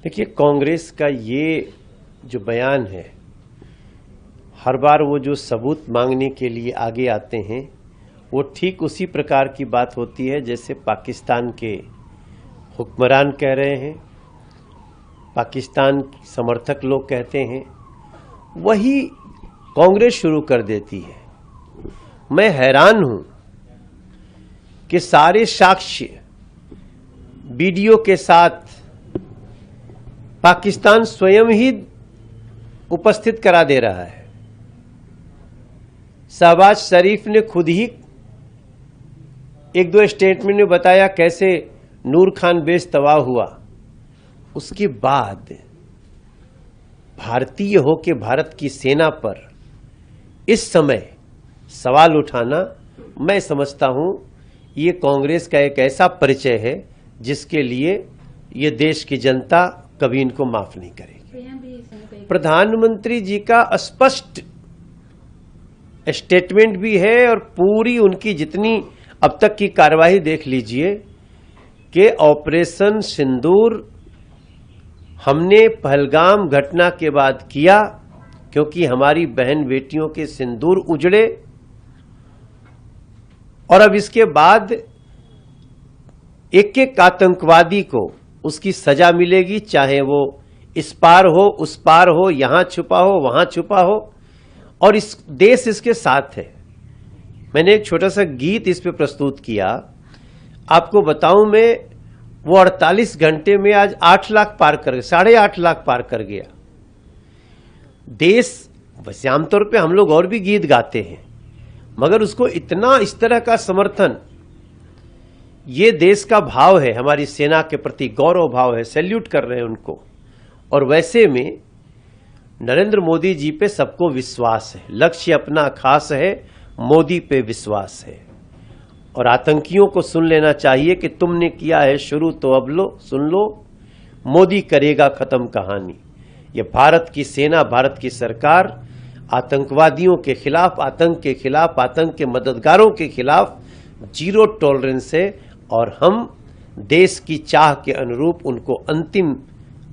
देखिए, कांग्रेस का ये जो बयान है, हर बार वो जो सबूत मांगने के लिए आगे आते हैं, वो ठीक उसी प्रकार की बात होती है जैसे पाकिस्तान के हुक्मरान कह रहे हैं, पाकिस्तान समर्थक लोग कहते हैं, वही कांग्रेस शुरू कर देती है। मैं हैरान हूं कि सारे साक्ष्य वीडियो के साथ पाकिस्तान स्वयं ही उपस्थित करा दे रहा है। शहबाज शरीफ ने खुद ही एक दो स्टेटमेंट में बताया कैसे नूर खान बेस तबाह हुआ। उसके बाद भारतीय होके भारत की सेना पर इस समय सवाल उठाना, मैं समझता हूं ये कांग्रेस का एक ऐसा परिचय है जिसके लिए ये देश की जनता कभी इनको माफ नहीं करेगी। प्रधानमंत्री जी का स्पष्ट स्टेटमेंट भी है और पूरी उनकी जितनी अब तक की कार्यवाही देख लीजिए कि ऑपरेशन सिंदूर हमने पहलगाम घटना के बाद किया क्योंकि हमारी बहन बेटियों के सिंदूर उजड़े, और अब इसके बाद एक एक आतंकवादी को उसकी सजा मिलेगी, चाहे वो इस पार हो उस पार हो, यहां छुपा हो वहां छुपा हो, और इस देश इसके साथ है। मैंने एक छोटा सा गीत इस पे प्रस्तुत किया, आपको बताऊं मैं, वो 48 घंटे में आज 8 लाख पार कर गया, 8.5 लाख पार कर गया देश। वैसे आमतौर पे हम लोग और भी गीत गाते हैं, मगर उसको इतना इस तरह का समर्थन, ये देश का भाव है, हमारी सेना के प्रति गौरव भाव है, सैल्यूट कर रहे हैं उनको। और वैसे में नरेंद्र मोदी जी पे सबको विश्वास है, लक्ष्य अपना खास है, मोदी पे विश्वास है। और आतंकियों को सुन लेना चाहिए कि तुमने किया है शुरू तो अब लो सुन लो, मोदी करेगा खत्म कहानी। ये भारत की सेना, भारत की सरकार आतंकवादियों के खिलाफ, आतंक के खिलाफ, आतंक के मददगारों के खिलाफ जीरो टॉलरेंस है, और हम देश की चाह के अनुरूप उनको अंतिम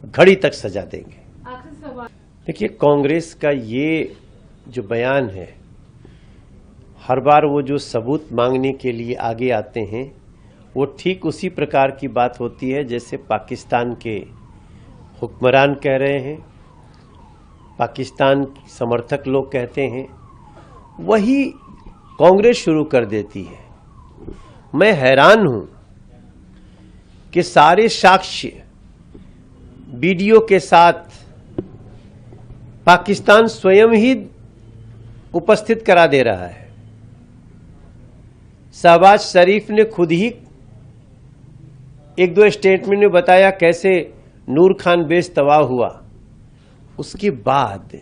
घड़ी तक सजा देंगे। देखिए, कांग्रेस का ये जो बयान है, हर बार वो जो सबूत मांगने के लिए आगे आते हैं, वो ठीक उसी प्रकार की बात होती है जैसे पाकिस्तान के हुक्मरान कह रहे हैं, पाकिस्तान समर्थक लोग कहते हैं, वही कांग्रेस शुरू कर देती है। मैं हैरान हूं कि सारे साक्ष्य वीडियो के साथ पाकिस्तान स्वयं ही उपस्थित करा दे रहा है। शहबाज शरीफ ने खुद ही एक दो स्टेटमेंट में बताया कैसे नूर खान बेस तबाह हुआ। उसके बाद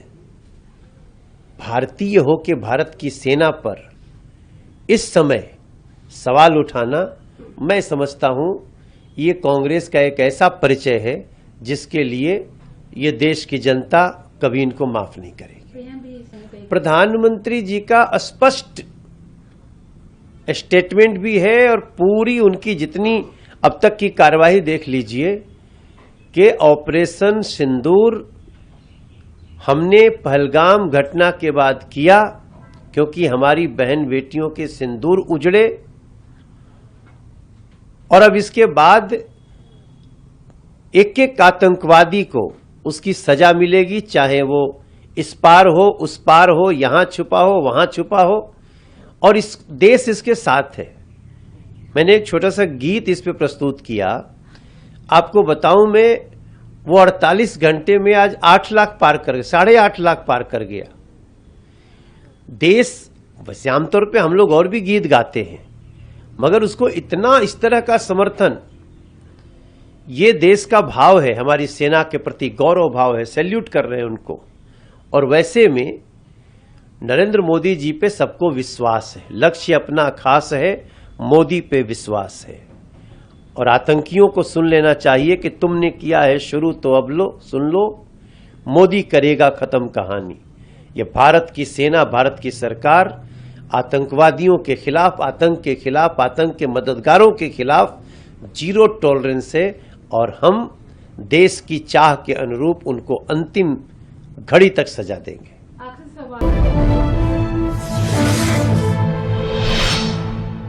भारतीय होके भारत की सेना पर इस समय सवाल उठाना, मैं समझता हूं ये कांग्रेस का एक ऐसा परिचय है जिसके लिए ये देश की जनता कभी इनको माफ नहीं करेगी। प्रधानमंत्री जी का स्पष्ट स्टेटमेंट भी है और पूरी उनकी जितनी अब तक की कार्यवाही देख लीजिए कि ऑपरेशन सिंदूर हमने पहलगाम घटना के बाद किया क्योंकि हमारी बहन बेटियों के सिंदूर उजड़े, और अब इसके बाद एक एक आतंकवादी को उसकी सजा मिलेगी, चाहे वो इस पार हो उस पार हो, यहां छुपा हो वहां छुपा हो, और इस देश इसके साथ है। मैंने एक छोटा सा गीत इस पे प्रस्तुत किया, आपको बताऊं मैं, वो 48 घंटे में आज 8 लाख पार कर गया, 8.5 लाख पार कर गया देश। वैसे आमतौर पे हम लोग और भी गीत गाते हैं, मगर उसको इतना इस तरह का समर्थन, ये देश का भाव है, हमारी सेना के प्रति गौरव भाव है, सैल्यूट कर रहे हैं उनको। और वैसे में नरेंद्र मोदी जी पे सबको विश्वास है, लक्ष्य अपना खास है, मोदी पे विश्वास है। और आतंकियों को सुन लेना चाहिए कि तुमने किया है शुरू तो अब लो सुन लो, मोदी करेगा खत्म कहानी। ये भारत की सेना, भारत की सरकार आतंकवादियों के खिलाफ, आतंक के खिलाफ, आतंक के मददगारों के खिलाफ जीरो टॉलरेंस है, और हम देश की चाह के अनुरूप उनको अंतिम घड़ी तक सजा देंगे।